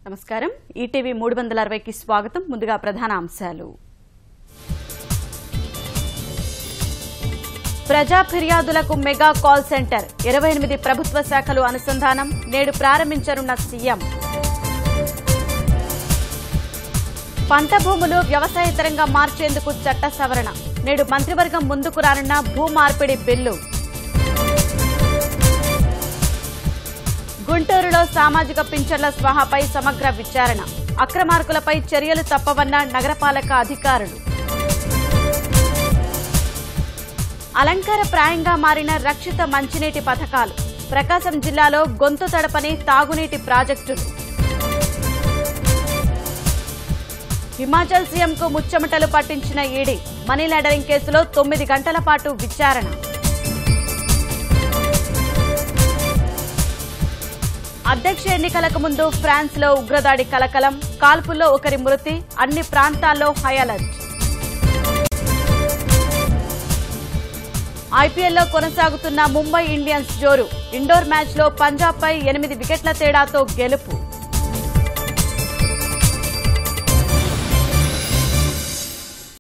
నమస్కారం ఈటీవీ 360 కి స్వాగతం ముందుగా ప్రధాన అంశాలు ప్రజా ఫిర్యాదులకు మెగా కాల్ సెంటర్ 28 ప్రభుత్వ శాఖలు అనుసంధానం నేడు ప్రారంభించనున్న సీఎం పంట భూములు వ్యవసాయేతరంగా మార్చేందుకు చట్ట సవరణ నేడు మంత్రివర్గం ముందుకు రానున్న భూ మార్పిడి బిల్లు గుంటూరులో సామాజిక పింఛన్ల స్వాహాపై సమగ్ర విచారణ అక్రమార్కులపై చర్యలు తప్పవన్న నగరపాలక అధికారులు అలంకారప్రాయంగా మారిన రక్షిత మంచినీటి పథకాలు ప్రకాశం జిల్లాలో గొంతు తడపని తాగునీటి ప్రాజెక్టులు హిమాచల్ సీఎంకు ముచ్చెమటలు పట్టించిన ఈడీ మనీ లాండరింగ్ కేసులో 9 గంటల పాటు విచారణ అధ్యక్ష ఎన్నికలకు ముందు ఫ్రాన్స్ లో ఉగ్రదాడి కలకలం కాల్పుల్లో ఒకరి మృతి అన్ని ప్రాంతాల్లో హై అలర్ట్ ఐపీఎల్లో కొనసాగుతున్న ముంబై ఇండియన్స్ జోరు ఇండోర్ మ్యాచ్ లో పంజాబ్ పై 8 వికెట్ల తేడాతో గెలుపు